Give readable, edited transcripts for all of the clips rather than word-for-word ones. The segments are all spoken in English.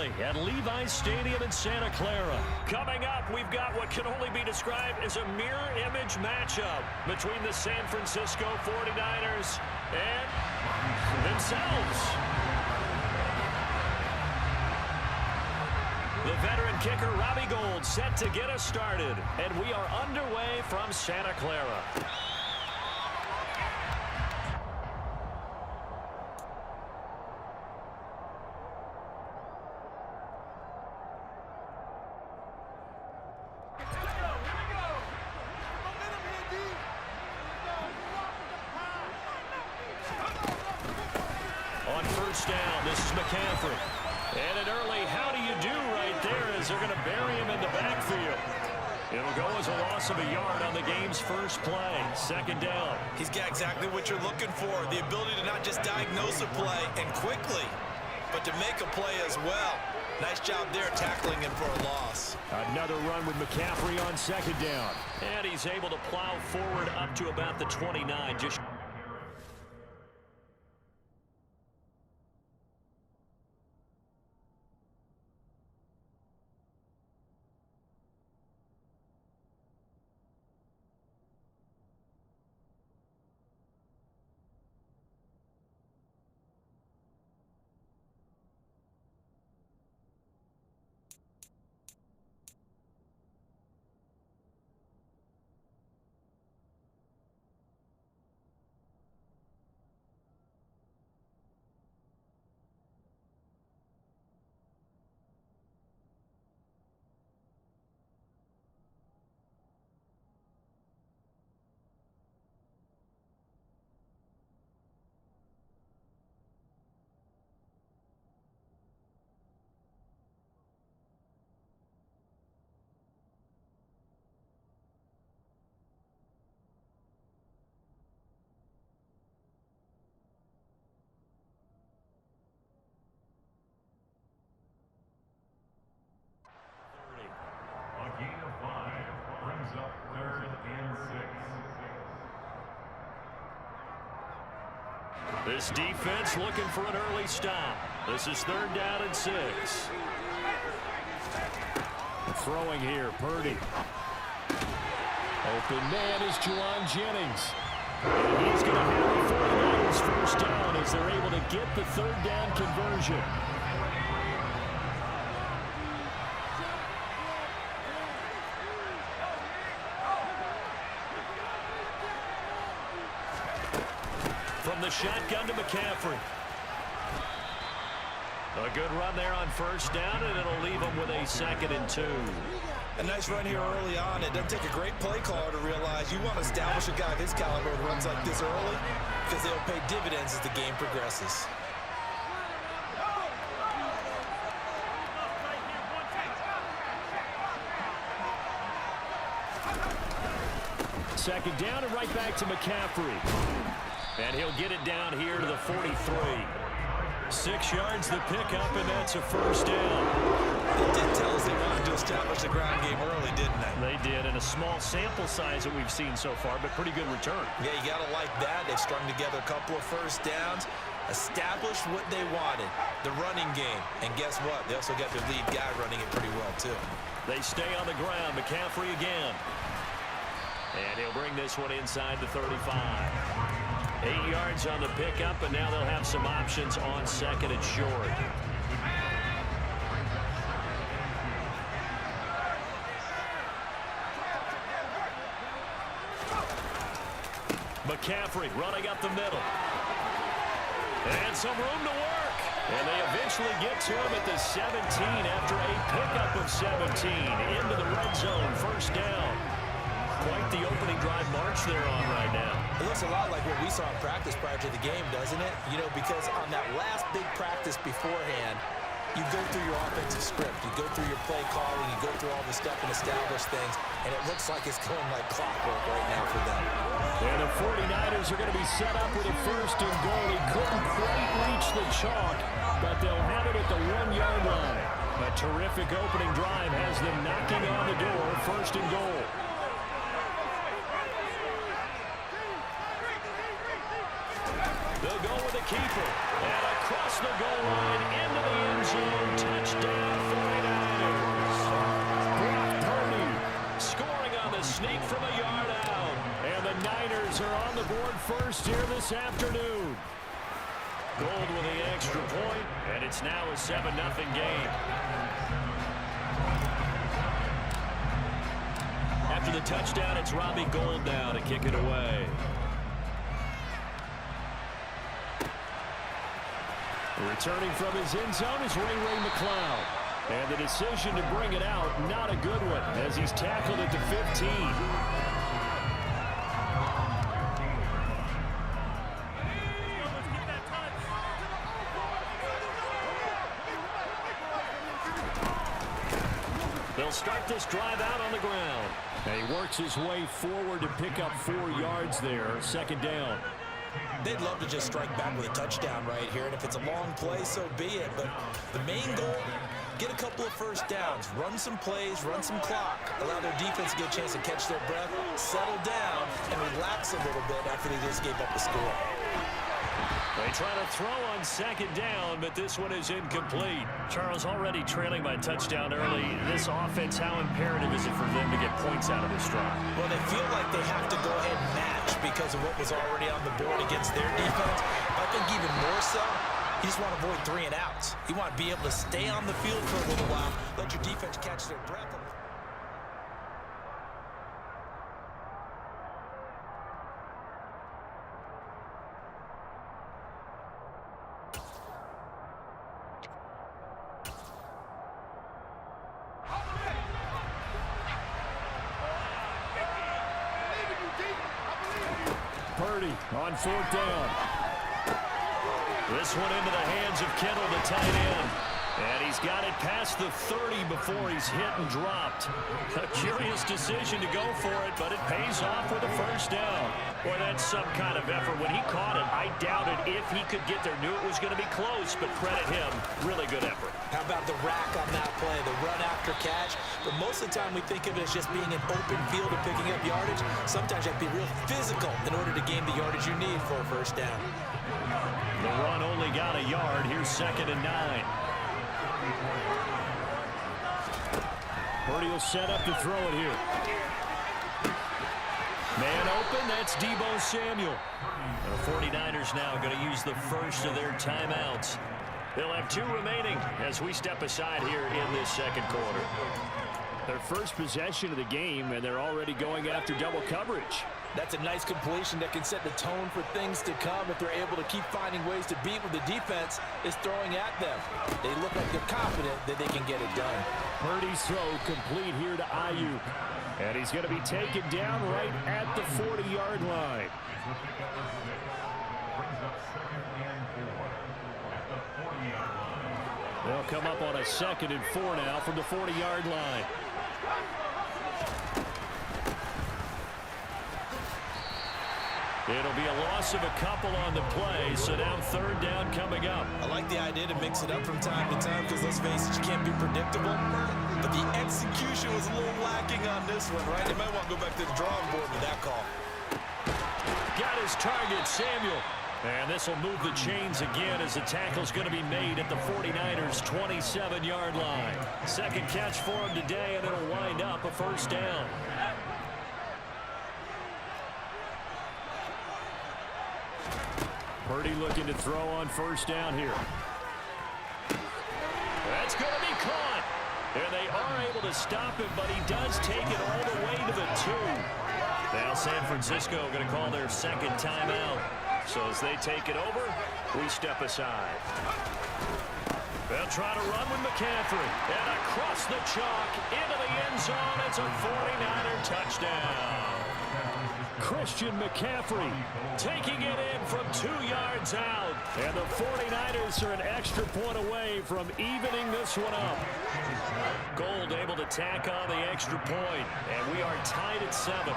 early at Levi's Stadium in Santa Clara. Coming up, we've got what can only be described as a mirror image matchup between the San Francisco 49ers and themselves. The veteran kicker, Robbie Gould, set to get us started. And we are underway from Santa Clara. On first down, this is McCaffrey. And an early how do you do right there as they're going to bury him in the backfield. It'll go as a loss of a yard on the game's first play. Second down. He's got exactly what you're looking for. The ability to not just diagnose a play and quickly, but to make a play as well. Nice job there tackling him for a loss. Another run with McCaffrey on second down. And he's able to plow forward up to about the 29. Just this defense looking for an early stop. This is third down and 6. Throwing here, Purdy. Open man is Juwan Jennings. And he's going to have the 49ers first down as they're able to get the third down conversion. From the shotgun to McCaffrey. A good run there on first down, and it'll leave them with a 2nd and 2. A nice run here early on. It doesn't take a great play caller to realize you want to establish a guy of his caliber who runs like this early because they'll pay dividends as the game progresses. Second down and right back to McCaffrey. And he'll get it down here to the 43. 6 yards the pickup, and that's a first down. They did tell us they wanted to establish the ground game early, didn't they? They did, and a small sample size that we've seen so far, but pretty good return. Yeah, you got to like that. They've strung together a couple of first downs, established what they wanted, the running game. And guess what? They also got their lead guy running it pretty well, too. They stay on the ground. McCaffrey again. And he'll bring this one inside the 35. 8 yards on the pickup, and now they'll have some options on second and short. McCaffrey running up the middle. And some room to work. And they eventually get to him at the 17 after a pickup of 17 into the red zone. First down. Quite the opening drive march they're on right now. It looks a lot like what we saw in practice prior to the game, doesn't it? You know, because on that last big practice beforehand, you go through your offensive script, you go through your play calling, you go through all the stuff and establish things, and it looks like it's going like clockwork right now for them. And the 49ers are going to be set up with a first and goal. He couldn't quite reach the chalk, but they'll have it at the 1-yard line. A terrific opening drive has them knocking on the door, first and goal. They'll go with the keeper. And across the goal line into the end zone. Touchdown. 49ers are on the board first here this afternoon. Gold with the extra point, and it's now a 7-0 game. After the touchdown, it's Robbie Gould now to kick it away. Returning from his end zone is Ray McCloud. And the decision to bring it out, not a good one, as he's tackled at the 15. They'll start this drive out on the ground. And he works his way forward to pick up 4 yards there, 2nd down. They'd love to just strike back with a touchdown right here, and if it's a long play, so be it. But the main goal, get a couple of first downs, run some plays, run some clock, allow their defense to get a chance to catch their breath, settle down, and relax a little bit after they just gave up the score. They try to throw on 2nd down, but this one is incomplete. Charles, already trailing by touchdown early. This offense, how imperative is it for them to get points out of this drive? Well, they feel like they have to go ahead and match because of what was already on the board against their defense. I think even more so, you just want to avoid 3 and outs. You want to be able to stay on the field for a little while, let your defense catch their breath. Purdy on 4th down. This one into the hands of Kittle, the tight end. And he's got it past the 30 before he's hit and dropped. A curious decision to go for it, but it pays off with a 1st down. Boy, that's some kind of effort. When he caught it, I doubted if he could get there. Knew it was going to be close, but credit him. Really good effort. How about the rack on that play, the run after catch? But most of the time we think of it as just being an open field and picking up yardage. Sometimes you have to be real physical in order to gain the yardage you need for a 1st down. The run only got a yard. Here's 2nd and 9. Purdy will set up to throw it here. Man open, that's Deebo Samuel. The 49ers now going to use the first of their timeouts. They'll have 2 remaining as we step aside here in this 2nd quarter. Their first possession of the game, and they're already going after double coverage. That's a nice completion that can set the tone for things to come if they're able to keep finding ways to beat what the defense is throwing at them. They look like they're confident that they can get it done. Purdy's throw complete here to Ayuk. And he's going to be taken down right at the 40-yard line. They'll come up on a 2nd and 4 now from the 40-yard line. It'll be a loss of a couple on the play, so now 3rd down coming up. I like the idea to mix it up from time to time because, let's face it, you can't be predictable. But the execution was a little lacking on this one, right? They might want to go back to the drawing board with that call. Got his target, Samuel. And this will move the chains again as the tackle's going to be made at the 49ers' 27-yard line. 2nd catch for him today, and it'll wind up a 1st down. Purdy looking to throw on 1st down here. That's going to be caught. And they are able to stop him, but he does take it all the way to the 2. Now San Francisco going to call their 2nd timeout. So as they take it over, we step aside. They'll try to run with McCaffrey. And across the chalk, into the end zone. It's a 49er touchdown. Christian McCaffrey taking it in from 2 yards out. And the 49ers are an extra point away from evening this one up. Gould able to tack on the extra point. And we are tied at 7.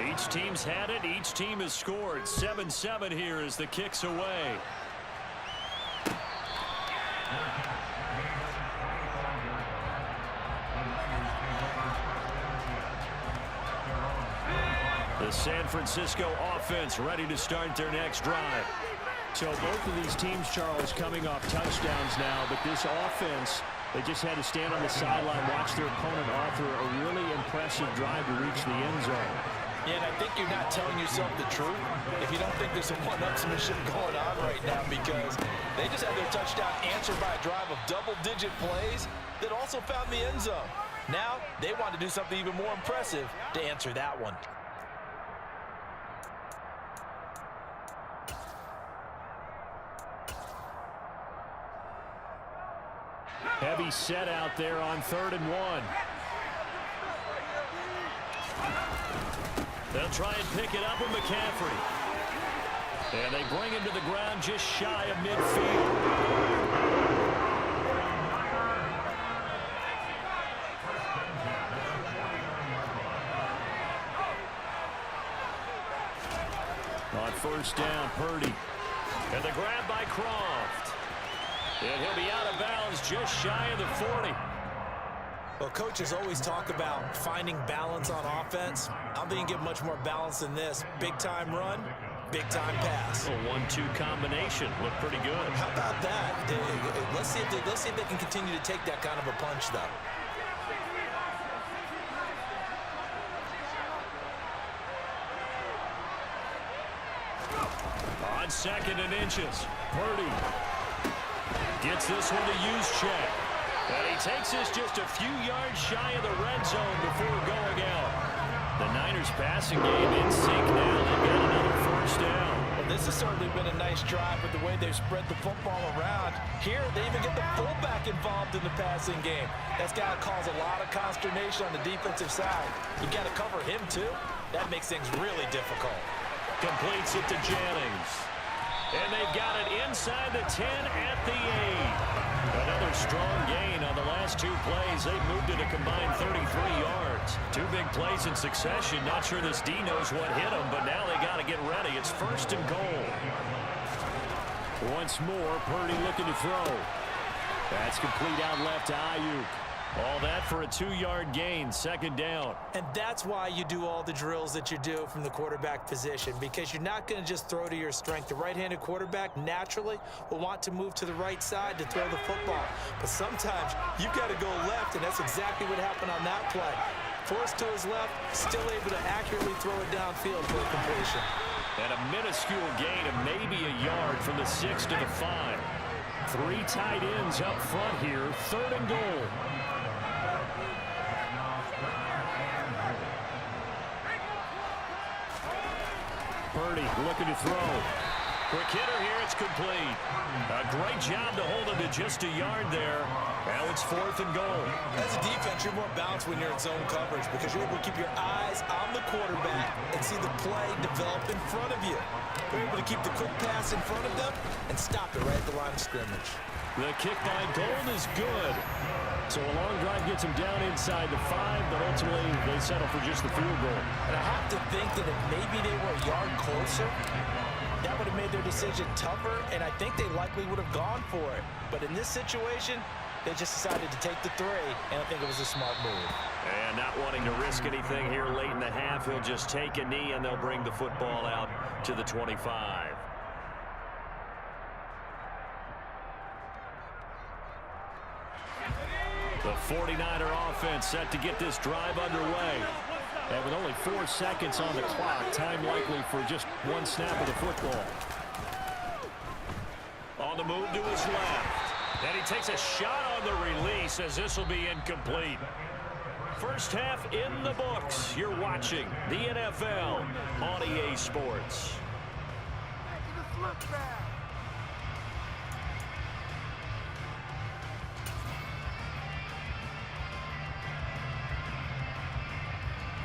Each team's had it. Each team has scored. 7-7 here as the kick's away. The San Francisco offense ready to start their next drive. So both of these teams, Charles, coming off touchdowns now, but this offense, they just had to stand on the sideline, watch their opponent author a really impressive drive to reach the end zone. Yeah, and I think you're not telling yourself the truth if you don't think there's some one-upsmanship going on right now, because they just had their touchdown answered by a drive of double-digit plays that also found the end zone. Now, they want to do something even more impressive to answer that one. Heavy set out there on 3rd and 1. They'll try and pick it up with McCaffrey. And they bring him to the ground just shy of midfield. On 1st down, Purdy. And the grab by Croft. And he'll be out of bounds just shy of the 40. Well, coaches always talk about finding balance on offense. I don't think you get much more balance than this. Big-time run, big-time pass. A 1-2 combination. Looked pretty good. How about that? Let's see if they can continue to take that kind of a punch, though. On 2nd and inches, Purdy gets this one to Juszczyk. And he takes this just a few yards shy of the red zone before going out. The Niners passing game in sync now. They've got another 1st down. Well, this has certainly been a nice drive with the way they've spread the football around. Here, they even get the fullback involved in the passing game. That's got to cause a lot of consternation on the defensive side. You got to cover him, too. That makes things really difficult. Completes it to Jennings. And they've got it inside the 10 at the 8. Another strong gain on the last 2 plays. They've moved it a combined 33 yards. 2 big plays in succession. Not sure this D knows what hit them, but now they got to get ready. It's 1st and goal. Once more, Purdy looking to throw. That's complete out left to Ayuk. All that for a 2-yard gain, 2nd down. And that's why you do all the drills that you do from the quarterback position, because you're not going to just throw to your strength. The right-handed quarterback naturally will want to move to the right side to throw the football. But sometimes you've got to go left, and that's exactly what happened on that play. Forced to his left, still able to accurately throw it downfield for a completion. And a minuscule gain of maybe a yard from the 6 to the 5. 3 tight ends up front here, 3rd and goal. Purdy looking to throw. Quick hitter here, it's complete. A great job to hold him to just a yard there. Now it's 4th and goal. As a defense, you're more balanced when you're in zone coverage because you're able to keep your eyes on the quarterback and see the play develop in front of you. You're able to keep the quick pass in front of them and stop it right at the line of scrimmage. The kick by Gold is good. So a long drive gets him down inside the 5, but ultimately they settle for just the field goal. And I have to think that if maybe they were a yard closer, that would have made their decision tougher, and I think they likely would have gone for it. But in this situation, they just decided to take the 3, and I think it was a smart move. And not wanting to risk anything here late in the half, he'll just take a knee, and they'll bring the football out to the 25. The 49er offense set to get this drive underway. And with only 4 seconds on the clock, time likely for just 1 snap of the football. On the move to his left. And he takes a shot on the release as this will be incomplete. First half in the books. You're watching the NFL on EA Sports.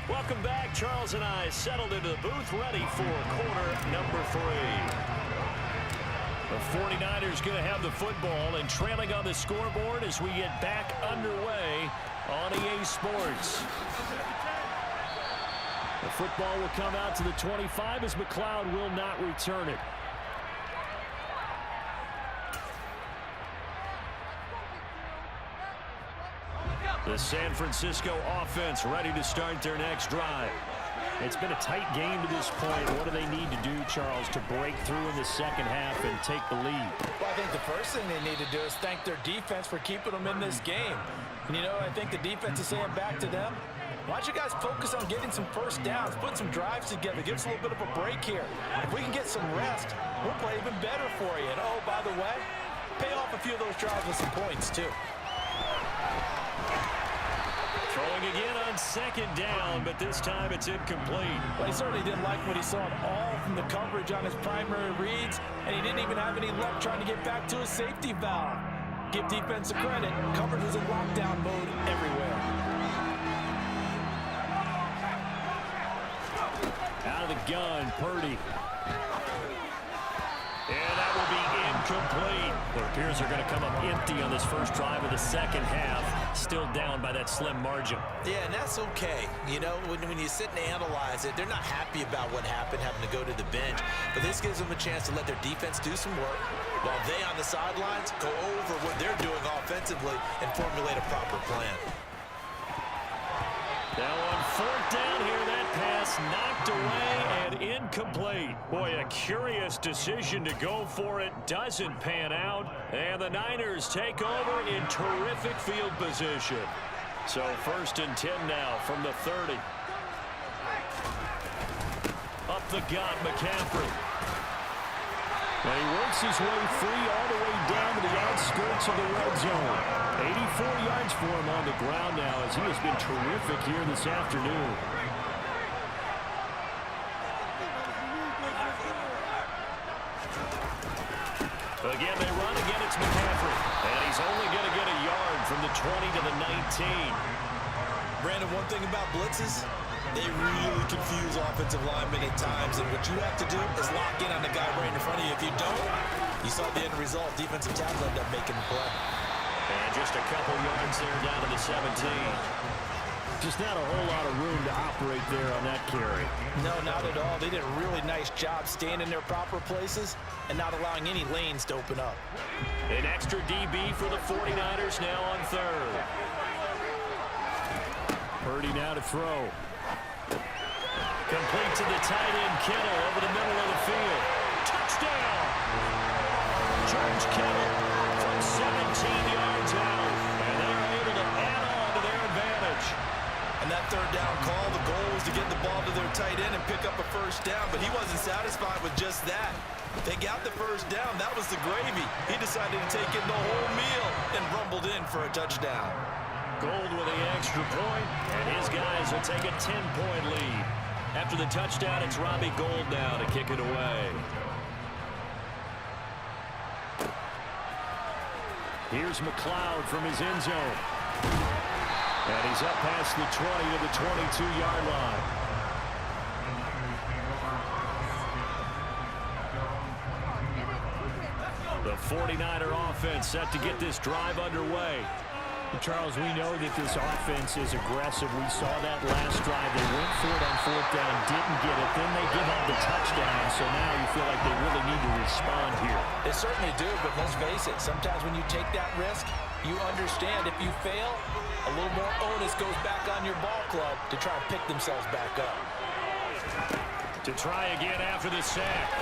Welcome back. Charles and I settled into the booth, ready for quarter number 3. The 49ers going to have the football and trailing on the scoreboard as we get back underway on EA Sports. The football will come out to the 25 as McLeod will not return it. The San Francisco offense ready to start their next drive. It's been a tight game to this point. What do they need to do, Charles, to break through in the second half and take the lead? Well, I think the first thing they need to do is thank their defense for keeping them in this game. And, you know, I think the defense is saying back to them, why don't you guys focus on getting some first downs, put some drives together, give us a little bit of a break here. If we can get some rest, we'll play even better for you. And, oh, by the way, pay off a few of those drives with some points, too. Throwing again on second down, but this time it's incomplete. Well, he certainly didn't like what he saw at all from the coverage on his primary reads, and he didn't even have any luck trying to get back to his safety valve. Give defense a credit. Coverage was in lockdown mode everywhere. Out of the gun, Purdy. And that will be incomplete. It appears they're going to come up empty on this first drive of the second half. Still down by that slim margin. Yeah, and that's okay. You know, when you sit and analyze it, they're not happy about what happened, having to go to the bench. But this gives them a chance to let their defense do some work while they on the sidelines go over what they're doing offensively and formulate a proper plan. Now on fourth down here, that pass knocked away and incomplete. Boy, a curious decision to go for it. Doesn't pan out. And the Niners take over in terrific field position. So 1st and 10 now from the 30. Up the gut, McCaffrey. And he works his way free all the way down to the outskirts of the red zone. 84 yards for him on the ground now as he has been terrific here this afternoon. Again, they run. Again, it's McCaffrey. And he's only going to get a yard from the 20 to the 19. Brandon, one thing about blitzes, they really confuse offensive linemen at times, and what you have to do is lock in on the guy right in front of you. If you don't, you saw the end result. Defensive tackle ended up making the play. And just a couple yards there down to the 17. Just not a whole lot of room to operate there on that carry. No, not at all. They did a really nice job staying in their proper places and not allowing any lanes to open up. An extra DB for the 49ers now on third. Purdy now to throw. Complete to the tight end, Kittle, over the middle of the field. Touchdown! George Kittle from 17 yards out. And they're able to add on to their advantage. And that third down call, the goal was to get the ball to their tight end and pick up a first down, but he wasn't satisfied with just that. They got the first down. That was the gravy. He decided to take in the whole meal and rumbled in for a touchdown. Gold with the extra point, and his guys will take a 10-point lead. After the touchdown, it's Robbie Gould now to kick it away. Here's McLeod from his end zone. And he's up past the 20 to the 22-yard line. The 49er offense set to get this drive underway. Charles, we know that this offense is aggressive. We saw that last drive. They went for it on fourth down, didn't get it. Then they give up the touchdown. So now you feel like they really need to respond here. They certainly do, but let's face it. Sometimes when you take that risk, you understand if you fail, a little more onus goes back on your ball club to try to pick themselves back up. To try again after the sack.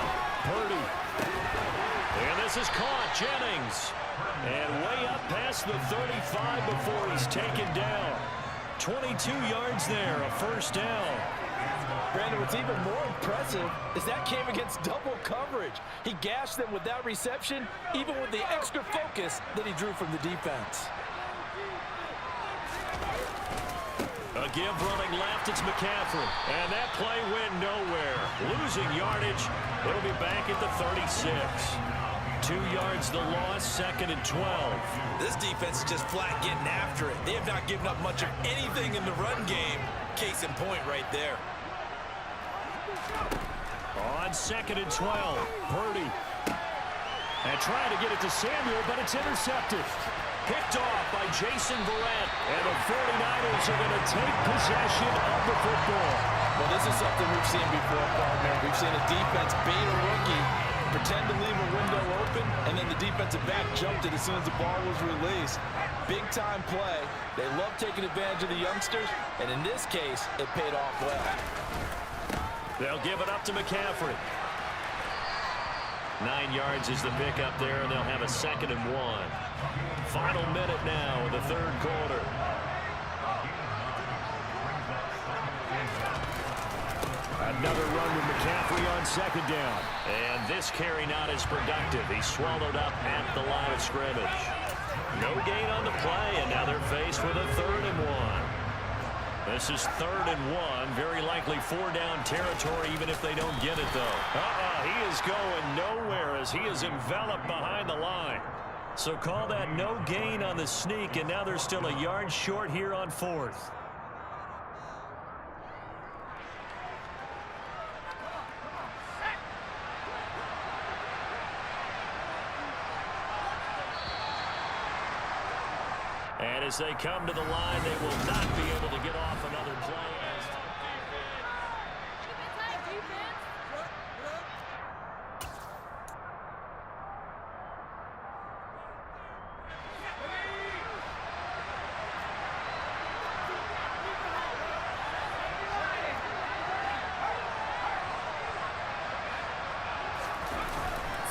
Purdy. And this is caught. Jennings. And way up past the 35 before he's taken down. 22 yards there, a first down. Brandon, what's even more impressive is that came against double coverage. He gashed them with that reception, even with the extra focus that he drew from the defense. A give running left, it's McCaffrey. And that play went nowhere. Losing yardage. It'll be back at the 36. 2 yards the loss, 2nd and 12. This defense is just flat getting after it. They have not given up much of anything in the run game. Case in point right there. On 2nd and 12, Purdy. And trying to get it to Samuel, but it's intercepted. Picked off by Jason Verrett. And the 49ers are going to take possession of the football. Well, this is something we've seen before, partner. We've seen a defense beat a rookie pretend to leave a window open, and then the defensive back jumped it as soon as the ball was released. Big-time play. They love taking advantage of the youngsters, and in this case, it paid off well. They'll give it up to McCaffrey. 9 yards is the pickup there, and they'll have a 2nd and 1. Final minute now in the third quarter. Another run with McCaffrey on 2nd down. And this carry not as productive. He's swallowed up at the line of scrimmage. No gain on the play, and now they're faced with a 3rd and 1. This is 3rd and 1. Very likely 4-down territory, even if they don't get it, though. He is going nowhere as he is enveloped behind the line. So call that no gain on the sneak, and now they're still a yard short here on 4th. And as they come to the line, they will not be able to get off another play.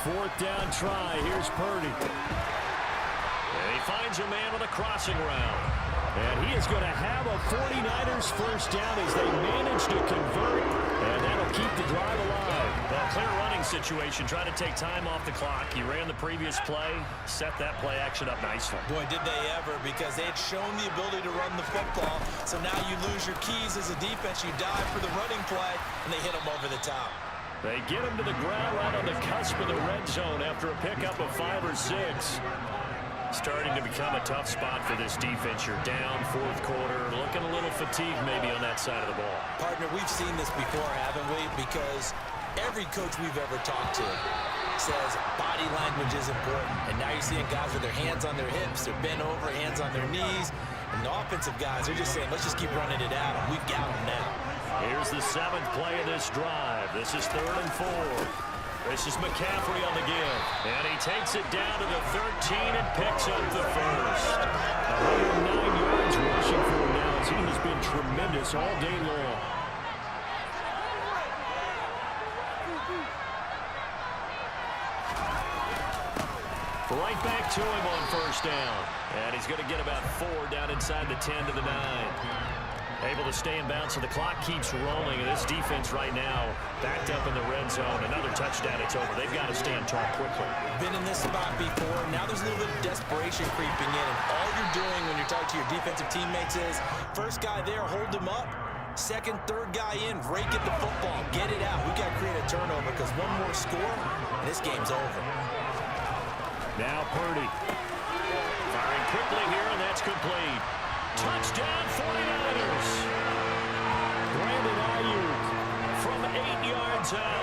Fourth down try. Here's Purdy. And he finds a man with a crossing route. And he is going to have a 49ers first down as they manage to convert. And that'll keep the drive alive. Well, clear running situation. Trying to take time off the clock. He ran the previous play. Set that play action up nicely. Boy, did they ever, because they had shown the ability to run the football. So now you lose your keys as a defense. You dive for the running play, and they hit him over the top. They get him to the ground right on the cusp of the red zone after a pickup of 5 or 6. Starting to become a tough spot for this defense. You're down 4th quarter, looking a little fatigued maybe on that side of the ball. Partner, we've seen this before, haven't we? Because every coach we've ever talked to says body language is important. And now you're seeing guys with their hands on their hips, they're bent over, hands on their knees. And the offensive guys are just saying, let's just keep running it at them. We've got them now. Here's the 7th play of this drive. This is 3rd and 4. This is McCaffrey on the give. And he takes it down to the 13 and picks up the first. 109 yards rushing for him now as he has been tremendous all day long. Right back to him on first down. And he's going to get about 4 down inside the 10 to the 9. Able to stay in bounds, so the clock keeps rolling. And this defense right now backed up in the red zone. Another touchdown, it's over. They've got to stand tall quickly. Been in this spot before. Now there's a little bit of desperation creeping in. And all you're doing when you're talking to your defensive teammates is, first guy there, hold him up. Second, third guy in, rake at the football. Get it out. We got to create a turnover because one more score, and this game's over. Now Purdy. Firing quickly here, and that's complete. Touchdown 49ers. Brandon Ayuk from 8 yards out.